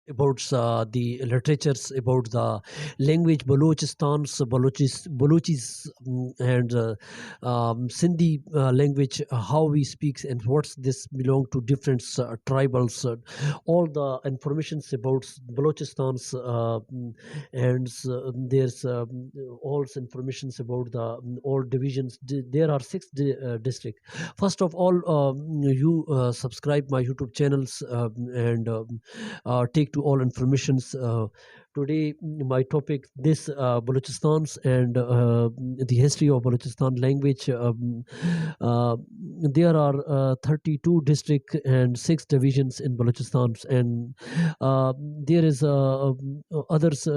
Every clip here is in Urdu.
about the literatures about the language Balochistan's Balochis and Sindhi language, how we speak and what's this belong to different tribals, all the informations about Balochistan's and there's all informations about the all divisions. There are six districts. First of all, you subscribe my YouTube channels and take to all informations. Today my topic this Balochistan's and the history of Balochistan language. There are 32 districts and 6 divisions in Balochistan, and there is others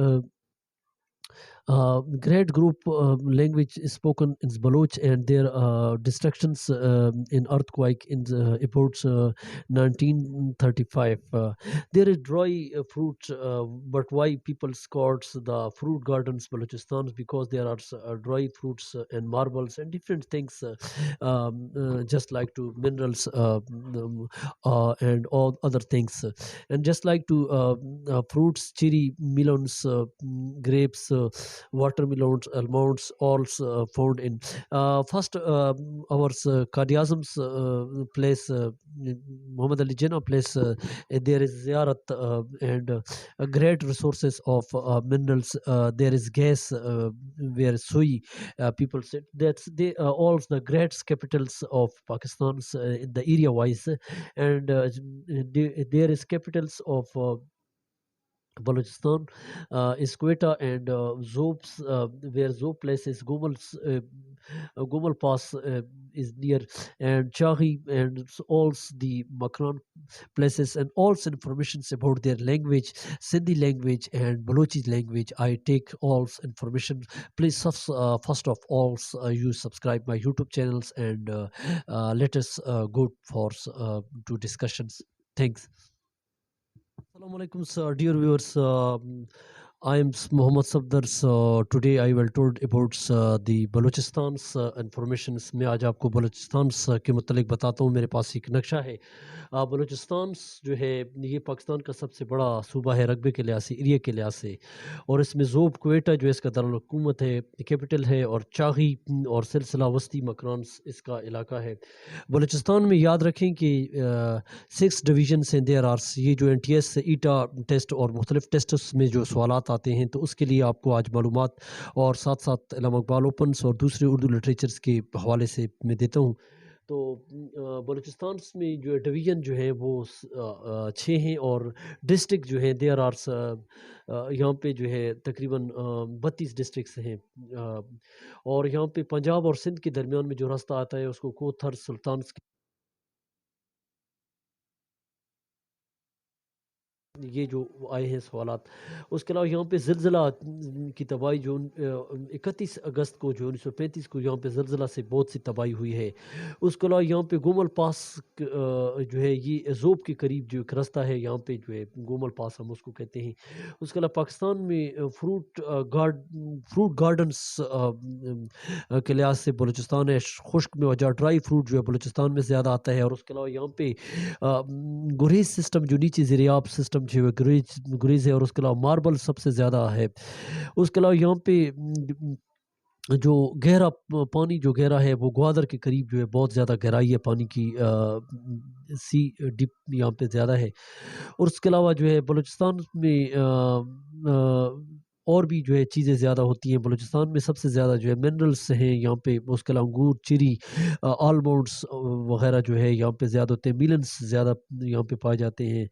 great group language is spoken in Baloch, and their destructions in earthquake in about 1935. There is dry fruit, but why people scored the fruit gardens Balochistan? Because there are dry fruits and marbles and different things, just like to minerals and all other things, and just like to fruits, cherry, melons, grapes, watermelons, almonds, all found in first our Qadi-Azam's place, Muhammad Ali Jinnah place. There is ziyarat and great resources of minerals. There is gas where Sui people sit. That's they all the great capitals of Pakistan in the area wise, and there is capitals of Balochistan is Quetta and Zob's, where Zob place is Gomal's, Gomal Pass is near, and Chahi and all the Makran places, and all informations about their language, Sindhi language and Balochi language. I take all information. Please, first of all, you subscribe my YouTube channels and let us go for to discussions. Thanks. Assalamu alaikum, sir. Dear viewers, I am Muhammad Safdar. So today I will talk about the Balochistan's information. میں آج آپ کو بلوچستان کے متعلق بتاتا ہوں. میرے پاس ایک نقشہ ہے. بلوچستان جو ہے یہ پاکستان کا سب سے بڑا صوبہ ہے رقبے کے لحاظ سے, ایریا کے لحاظ سے, اور اس میں ذوب کوئٹہ جو اس کا دارالحکومت ہے, کیپٹل ہے, اور چاغی اور سلسلہ وسطی مکران اس کا علاقہ ہے. بلوچستان میں یاد رکھیں کہ 6 ڈویژنس ہیں. دیر آر یہ جو NTS ایٹا ٹیسٹ اور مختلف ٹیسٹس میں جو سوالات آتے ہیں, تو اس کے لیے آپ کو آج معلومات اور ساتھ ساتھ علامہ اقبال اوپنس اور دوسرے اردو لٹریچرز کے حوالے سے میں دیتا ہوں. تو بلوچستان میں جو ڈویژن جو ہیں وہ 6 ہیں, اور ڈسٹرکٹ جو ہیں دیر آر یہاں پہ جو ہے تقریباً 32 ڈسٹرکٹس ہیں, اور یہاں پہ پنجاب اور سندھ کے درمیان میں جو راستہ آتا ہے اس کو کوتھر سلطانس یہ جو آئے ہیں سوالات. اس کے علاوہ یہاں پہ زلزلہ کی تباہی جو 31 اگست کو جو 1935 کو یہاں پہ زلزلہ سے بہت سی تباہی ہوئی ہے. اس کے علاوہ یہاں پہ گومل پاس جو ہے یہ زوب کے قریب جو ایک راستہ ہے, یہاں پہ جو ہے گومل پاس ہم اس کو کہتے ہیں. اس کے علاوہ پاکستان میں فروٹ گارڈنس کے لحاظ سے بلوچستان ہے خشک میں وجہ, ڈرائی فروٹ جو ہے بلوچستان میں زیادہ آتا ہے. اور اس کے علاوہ یہاں پہ گریز سسٹم جو نیچے زیریاب سسٹم جو ہے گریز ہے, اور اس کے علاوہ ماربل سب سے زیادہ ہے. اس کے علاوہ یہاں پہ جو گہرا پانی جو گہرا ہے وہ گوادر کے قریب جو ہے بہت زیادہ گہرائی ہے پانی کی, سی ڈپ یہاں پہ زیادہ ہے. اور اس کے علاوہ جو ہے بلوچستان میں اور بھی جو ہے چیزیں زیادہ ہوتی ہیں. بلوچستان میں سب سے زیادہ جو ہے منرلس ہیں یہاں پہ. اس کے علاوہ انگور, چیری, آلمنڈس وغیرہ جو ہے یہاں پہ زیادہ ہوتے ہیں. میلنس زیادہ یہاں پہ پائے جاتے ہیں.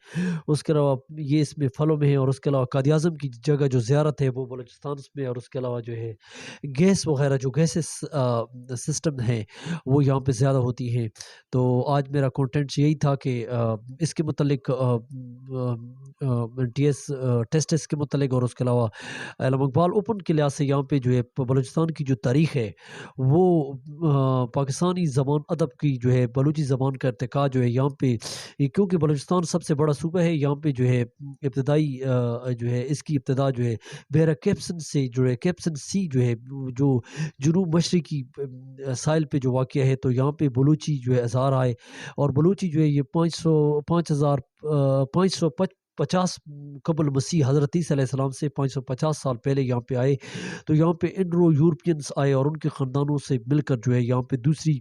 اس کے علاوہ یہ اس میں پھلوں میں ہے. اور اس کے علاوہ قائد اعظم کی جگہ جو زیارت ہے وہ بلوچستان میں. اور اس کے علاوہ جو ہے گیس وغیرہ جو گیسز سسٹم ہے وہ یہاں پہ زیادہ ہوتی ہیں. تو آج میرا کنٹینٹ یہی تھا کہ اس کے متعلق ٹیسٹس کے متعلق, اور اس کے علاوہ علامہ اقبال اوپن کے لحاظ سے یہاں پہ جو ہے بلوچستان کی جو تاریخ ہے وہ پاکستانی زبان ادب کی جو ہے بلوچی زبان کا ارتقاء جو ہے یہاں پہ, کیونکہ بلوچستان سب سے بڑا صوبہ ہے, یہاں پہ جو ہے ابتدائی جو ہے اس کی ابتدا جو ہے بحیرہ کیپسن سے جو ہے, کیپسن سی جو ہے جو جنوب مشرقی ساحل پہ جو واقع ہے, تو یہاں پہ بلوچی جو ہے اظہار آئے. اور بلوچی جو ہے یہ 500 550 قبل مسیح حضرت عیسیٰ علیہ السلام سے 550 سال پہلے یہاں پہ آئے. تو یہاں پہ انڈو یورپینس آئے اور ان کے خاندانوں سے مل کر جو ہے یہاں پہ دوسری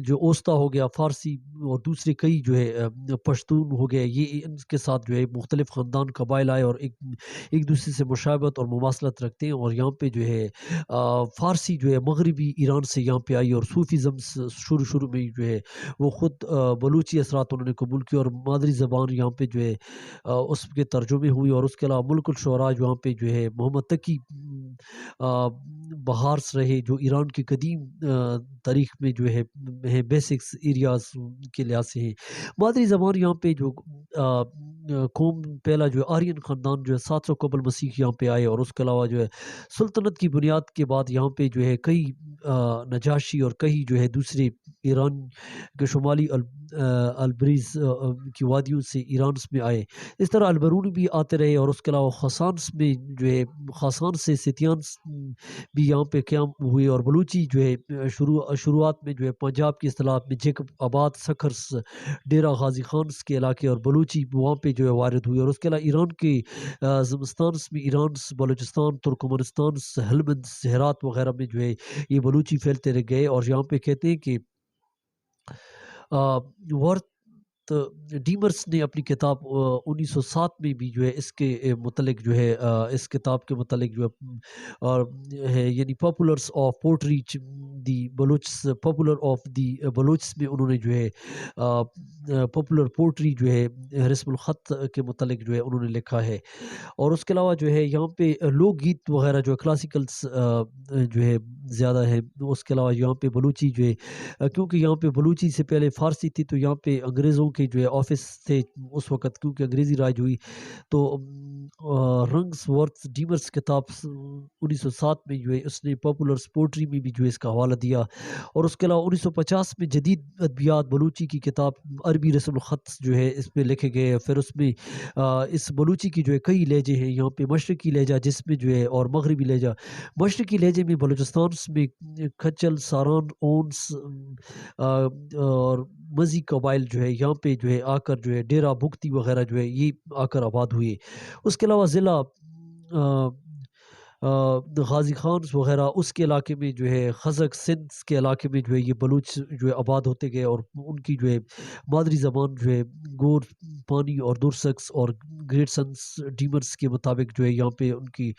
جو اوستا ہو گیا فارسی اور دوسرے کئی جو ہے پشتون ہو گیا، یہ ان کے ساتھ جو ہے مختلف خاندان قبائل آئے اور ایک دوسرے سے مشابہت اور مماثلت رکھتے ہیں. اور یہاں پہ جو ہے فارسی جو ہے مغربی ایران سے یہاں پہ آئی اور صوفیزم شروع میں جو ہے وہ خود بلوچی اثرات انہوں نے قبول کیا اور مادری زبان یہاں پہ جو ہے اس کے ترجمے ہوئی. اور اس کے علاوہ ملک الشعراء وہاں پہ جو ہے محمد تقی بہارس رہے جو ایران کی قدیم تاریخ میں جو ہے بیسکس ایریاز کے لحاظ سے ہیں. مادری زبان یہاں پہ جو قوم پہلا جو آرین خاندان جو ہے 700 قبل مسیح یہاں پہ آئے. اور اس کے علاوہ جو ہے سلطنت کی بنیاد کے بعد یہاں پہ جو ہے کئی نجاشی اور کئی جو ہے دوسرے ایران کے شمالی البریز کی وادیوں سے ایرانس میں آئے. اس طرح البرونی بھی آتے رہے. اور اس کے علاوہ خاصانس میں جو ہے خاصان سے ستیانس بھی یہاں پہ قیام ہوئے. اور بلوچی جو ہے شروعات میں جو ہے پنجاب کی اصطلاحات میں جیکب آباد سکھرس ڈیرہ غازی خانس کے علاقے اور بلوچی وہاں پہ جو ہے وارد ہوئی. اور اس کے علاوہ ایران کے زمستانس میں ایرانس بلوچستان ترکمانستان ہلمند ہرات وغیرہ میں جو ہے یہ بلوچی پھیلتے رہ گئے. اور یہاں پہ کہتے ہیں کہ ورتھ ڈیمرس نے اپنی کتاب 1907 میں بھی جو ہے اس کے متعلق جو ہے اس کتاب کے متعلق جو ہے یعنی populars of poetry the Balochs popular of the Balochs میں انہوں نے جو ہے پاپولر پوٹری جو ہے رسم الخط کے متعلق جو ہے انہوں نے لکھا ہے. اور اس کے علاوہ جو ہے یہاں پہ لوک گیت وغیرہ جو ہے کلاسیکلس جو ہے زیادہ ہے. اس کے علاوہ یہاں پہ بلوچی جو ہے کیونکہ یہاں پہ بلوچی سے پہلے فارسی تھی تو یہاں پہ انگریزوں کے جو ہے آفس تھے اس وقت کیونکہ انگریزی راج ہوئی. تو رنگس ورتھ ڈیمرس کتاب 1907 میں جو ہے اس نے پاپولر پوٹری میں بھی جو ہے اس کا حوالہ دیا. اور اس کے علاوہ 1950 میں جدید ادبیات بلوچی کی کتاب عربی رسم الخط جو ہے اس پہ لکھے گئے. پھر اس میں اس بلوچی کی جو ہے کئی لہجے ہیں یہاں پہ مشرقی لہجہ جس میں جو ہے اور مغربی لہجہ. مشرقی لہجے میں بلوچستان میں کھچل ساران اونس اور مزی قبائل جو ہے یہاں پہ جو ہے آ کر جو ہے ڈیرہ بگتی وغیرہ جو ہے یہ آ کر آباد ہوئے. اس کے علاوہ ضلع غازی خانس وغیرہ اس کے علاقے میں جو ہے خزک سندھ کے علاقے میں جو ہے یہ بلوچ جو ہے آباد ہوتے گئے. اور ان کی جو ہے مادری زبان جو ہے گور پانی اور درسکس اور گریٹ سنس ڈیمرس کے مطابق جو ہے یہاں پہ ان کی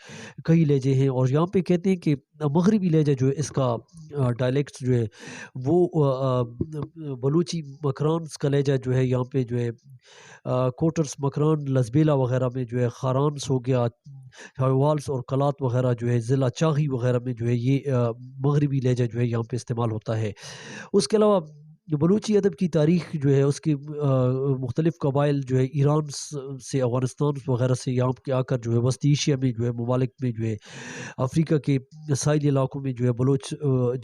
کئی لہجے ہیں. اور یہاں پہ کہتے ہیں کہ مغربی لہجہ جو ہے اس کا ڈائلیکٹ جو ہے وہ بلوچی مکرانس کا لہجہ جو ہے یہاں پہ جو ہے کوٹرس مکران لزبیلا وغیرہ میں جو ہے خارانس ہو گیا والس اور کلات وغیرہ جو ہے ضلع چاغی وغیرہ میں جو ہے یہ مغربی لہجہ جو ہے یہاں پہ استعمال ہوتا ہے. اس کے علاوہ بلوچی ادب کی تاریخ جو ہے اس کے مختلف قبائل جو ہے ایران سے افغانستان وغیرہ سے یہاں کے آ کر جو ہے وسطی ایشیا میں جو ہے ممالک میں جو ہے افریقہ کے ساحلی علاقوں میں جو ہے بلوچ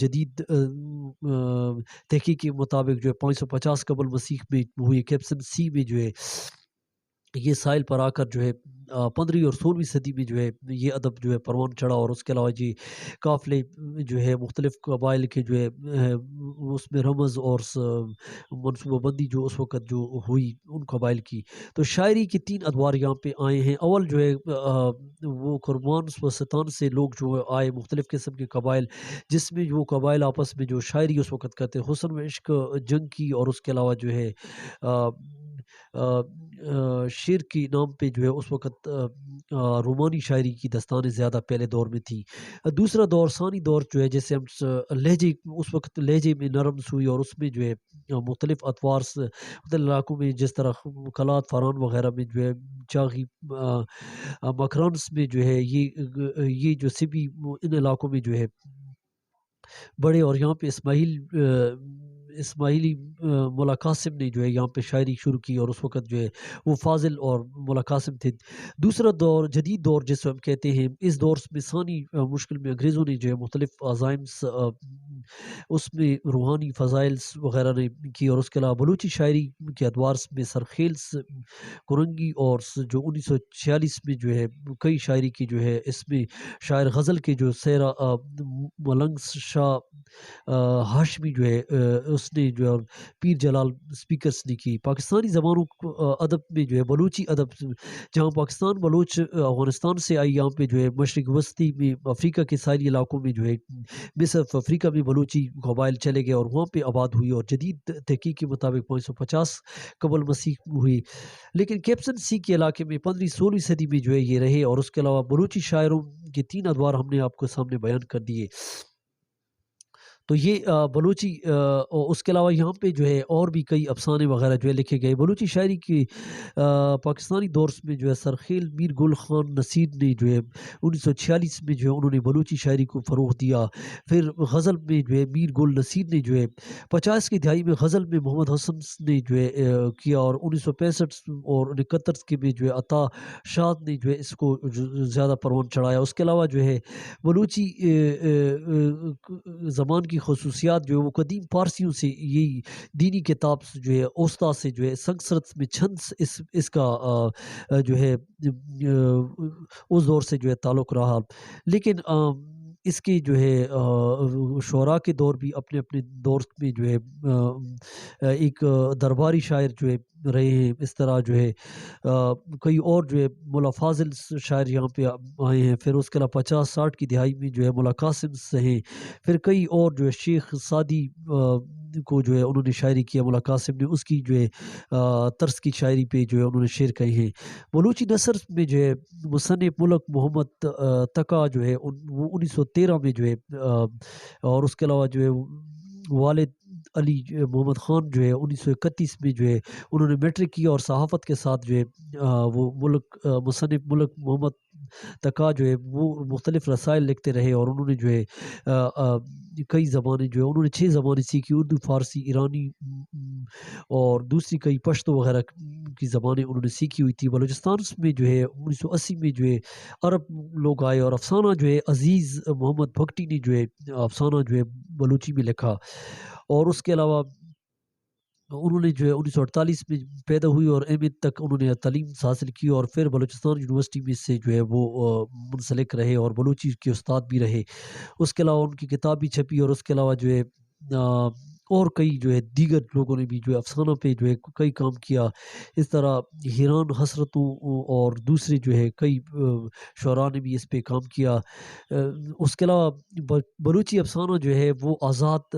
جدید تحقیق کے مطابق جو ہے 550 قبل مسیح میں ہوئی کیپسن سی میں جو ہے یہ ساحل پر آ کر جو ہے 15ویں اور 16ویں صدی میں جو ہے یہ ادب جو ہے پروان چڑھا. اور اس کے علاوہ جی قافلے جو ہے مختلف قبائل کے جو ہے اس میں رمز اور منصوبہ بندی جو اس وقت جو ہوئی ان قبائل کی. تو شاعری کے 3 ادوار یہاں پہ آئے ہیں. اول جو ہے وہ قربان و ستان سے لوگ جو آئے مختلف قسم کے قبائل جس میں جو قبائل آپس میں جو شاعری اس وقت کرتے حسن و عشق جنگ کی. اور اس کے علاوہ جو ہے شعر کی نام پہ جو ہے اس وقت رومانی شاعری کی داستانیں زیادہ پہلے دور میں تھی. دوسرا دور ثانی دور جو ہے جیسے ہم لہجے اس وقت لہجے میں نرم ہوئی اور اس میں جو ہے مختلف اطوار مختلف علاقوں میں جس طرح کلات فاران وغیرہ میں جو ہے چاغی مکرانس میں جو ہے یہ جو سبی ان علاقوں میں جو ہے بڑے. اور یہاں پہ اسماعیلی مولا قاسم نے جو ہے یہاں پہ شاعری شروع کی اور اس وقت جو ہے وہ فاضل اور مولا قاسم تھے. دوسرا دور جدید دور جس ہم کہتے ہیں اس دور میں ثانی مشکل میں انگریزوں نے جو ہے مختلف عزائمس اس میں روحانی فضائلس وغیرہ نے کی. اور اس کے علاوہ بلوچی شاعری کے ادوار میں سرخیلس کرنگی اور جو 1946 میں جو ہے کئی شاعری کی جو ہے اس میں شاعر غزل کے جو سیرا ملنگ شاہ ہاشمی جو ہے اس اس نے جو ہے پیر جلال اسپیکرس نے کی. پاکستانی زبانوں ادب میں جو ہے بلوچی ادب جہاں پاکستان بلوچ افغانستان سے آئی, یہاں پہ جو ہے مشرق وسطی میں افریقہ کے ساحلی علاقوں میں جو ہے مصر افریقہ میں بلوچی قبائل چلے گئے اور وہاں پہ آباد ہوئی, اور جدید تحقیق کے مطابق 550 قبل مسیح ہوئی. لیکن کیپسن سی کے علاقے میں 15ویں 16ویں صدی میں جو ہے یہ رہے, اور اس کے علاوہ بلوچی شاعروں کے 3 ادوار ہم نے آپ کو سامنے بیان کر دیے. تو یہ بلوچی اس کے علاوہ یہاں پہ جو ہے اور بھی کئی افسانے وغیرہ جو ہے لکھے گئے. بلوچی شاعری کی پاکستانی دور میں جو ہے سرخیل میر گل خان نصیر نے جو ہے 1946 میں جو ہے انہوں نے بلوچی شاعری کو فروغ دیا. پھر غزل میں جو ہے میر گل نصیر نے جو ہے 50 کی دہائی میں غزل میں محمد حسن نے جو ہے کیا, اور 1965 اور 71 کے میں جو ہے عطا شاد نے جو ہے اس کو زیادہ پروان چڑھایا. اس کے علاوہ جو ہے بلوچی زبان کی خصوصیات جو ہے وہ قدیم پارسیوں سے یہی دینی کتاب سے جو ہے اوستا سے جو ہے سنسکرت میں چھند اس کا جو ہے اس دور سے جو ہے تعلق رہا. لیکن اس کے جو ہے شعراء کے دور بھی اپنے اپنے دور میں جو ہے ایک درباری شاعر جو ہے رہے ہیں. اس طرح جو ہے کئی اور جو ہے مولا فاضل شاعر یہاں پہ آئے ہیں. پھر اس کے علاوہ 50-60 کی دہائی میں جو ہے مولا قاسم سے ہیں. پھر کئی اور جو ہے شیخ سعدی کو جو ہے انہوں نے شاعری کیا, مولا قاسم نے اس کی جو ہے طرز کی شاعری پہ جو ہے انہوں نے شعر کہے ہیں. بلوچی نثر میں جو ہے مصنف ملک محمد تقا جو ہے وہ 1913 میں جو ہے اور اس کے علاوہ جو ہے والد علی محمد خان جو ہے 1931 میں جو ہے انہوں نے میٹرک کیا, اور صحافت کے ساتھ جو ہے وہ مصنف ملک محمد تقا جو ہے وہ مختلف رسائل لکھتے رہے, اور انہوں نے جو ہے کئی زبانیں جو ہے انہوں نے 6 زبانیں سیکھی, اردو, فارسی, ایرانی اور دوسری کئی پشتو وغیرہ کی زبانیں انہوں نے سیکھی ہوئی تھی. بلوچستان میں جو ہے 1980 میں جو ہے عرب لوگ آئے, اور افسانہ جو ہے عزیز محمد بھکٹی نے جو ہے افسانہ جو ہے بلوچی میں لکھا. اور اس کے علاوہ انہوں نے جو ہے 1948 میں پیدا ہوئی اور ایم اے تک انہوں نے تعلیم حاصل کی, اور پھر بلوچستان یونیورسٹی میں سے جو ہے وہ منسلک رہے اور بلوچی کے استاد بھی رہے. اس کے علاوہ ان کی کتاب بھی چھپی, اور اس کے علاوہ جو ہے اور کئی جو ہے دیگر لوگوں نے بھی جو ہے افسانہ پہ جو ہے کئی کام کیا. اس طرح ہیران حسرتوں اور دوسرے جو ہے کئی شعراء نے بھی اس پہ کام کیا. اس کے علاوہ بلوچی افسانہ جو ہے وہ آزاد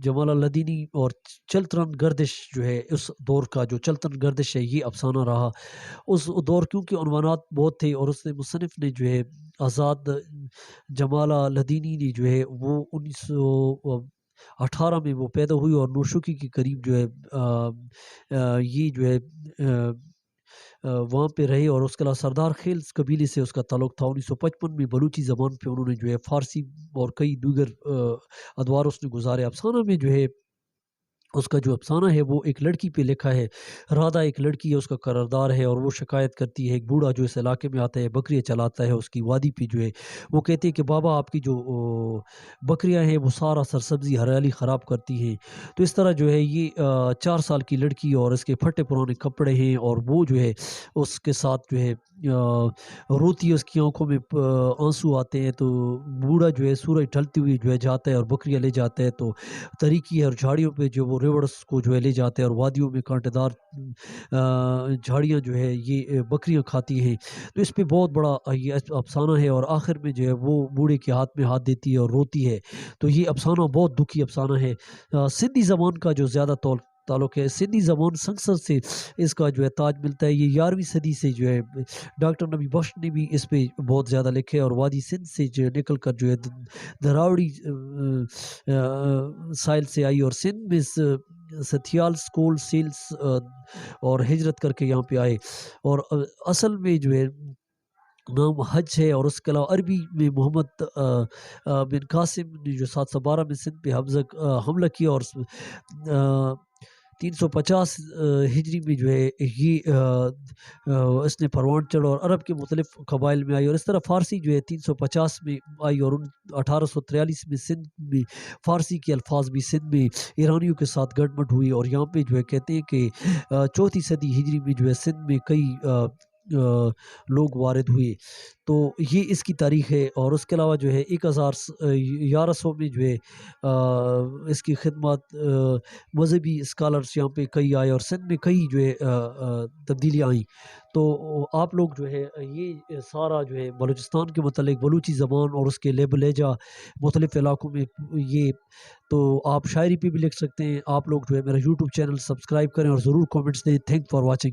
جمالہ لدینی اور چلترن گردش جو ہے اس دور کا جو چلتن گردش ہے یہ افسانہ رہا اس دور, کیونکہ عنوانات بہت تھے, اور اس نے مصنف نے جو ہے آزاد جمالہ لدینی نے جو ہے وہ 1918 میں وہ پیدا ہوئی, اور نوشکی کے قریب جو ہے یہ جو ہے وہاں پہ رہے. اور اس کے علاوہ سردار خیل قبیلے سے اس کا تعلق تھا. 1955 میں بلوچی زبان پہ انہوں نے جو ہے فارسی اور کئی دیگر ادوار اس نے گزارے. افسانہ میں جو ہے اس کا جو افسانہ ہے وہ ایک لڑکی پہ لکھا ہے. رادہ ایک لڑکی ہے, اس کا قراردار ہے, اور وہ شکایت کرتی ہے. ایک بوڑھا جو اس علاقے میں آتا ہے, بکریاں چلاتا ہے اس کی وادی پہ جو ہے, وہ کہتے ہیں کہ بابا آپ کی جو بکریاں ہیں وہ سارا سرسبزی ہریالی خراب کرتی ہیں. تو اس طرح جو ہے یہ 4 سال کی لڑکی اور اس کے پھٹے پرانے کپڑے ہیں, اور وہ جو ہے اس کے ساتھ جو ہے روتی ہے, اس کی آنکھوں میں آنسو آتے ہیں. تو بوڑھا جو ہے سورج ڈھلتے ہوئے جو ہے جاتا ہے اور بکریاں لے جاتا ہے, تو طریقی ہے اور جھاڑیوں پہ جو وہ ریوڑس کو جو ہے لے جاتے ہیں, اور وادیوں میں کانٹے دار جھاڑیاں جو ہے یہ بکریاں کھاتی ہیں. تو اس پہ بہت بڑا یہ افسانہ ہے, اور آخر میں جو ہے وہ بوڑھے کے ہاتھ میں ہاتھ دیتی ہے اور روتی ہے. تو یہ افسانہ بہت دکھی افسانہ ہے. سندھی زبان کا جو زیادہ تعلق ہے, سندھی زبان سنگسر سے اس کا جو ہے تاج ملتا ہے. یہ 11ویں صدی سے جو ہے ڈاکٹر نبی بخش نے بھی اس پہ بہت زیادہ لکھے, اور وادی سندھ سے جو ہے نکل کر جو ہے دراوڑی سائل سے آئی, اور سندھ میں ستھیال سکول سیلز اور ہجرت کر کے یہاں پہ آئے. اور اصل میں جو ہے نام حج ہے. اور اس کے علاوہ عربی میں محمد بن قاسم نے جو 712 میں سندھ پہ حملہ کیا, اور 350 ہجری میں جو ہے یہ اس نے پروان چڑھا اور عرب کے مختلف قبائل میں آئی. اور اس طرح فارسی جو ہے 350 میں آئی, اور 1843 میں سندھ میں فارسی کے الفاظ بھی سندھ میں ایرانیوں کے ساتھ گڑ مٹ ہوئی. اور یہاں پہ جو ہے کہتے ہیں کہ 4 صدی ہجری میں جو ہے سندھ میں کئی لوگ وارد ہوئے. تو یہ اس کی تاریخ ہے. اور اس کے علاوہ جو ہے 1111 میں جو ہے اس کی خدمات مذہبی اسکالرس یہاں پہ کئی آئے اور سندھ میں کئی جو ہے تبدیلیاں آئیں. تو آپ لوگ جو ہے یہ سارا جو ہے بلوچستان کے متعلق بلوچی زبان اور اس کے لیب لہجہ مختلف علاقوں میں یہ تو آپ شاعری پہ بھی لکھ سکتے ہیں. آپ لوگ جو ہے میرا یوٹیوب چینل سبسکرائب کریں اور ضرور کامنٹس دیں. Thank for watching.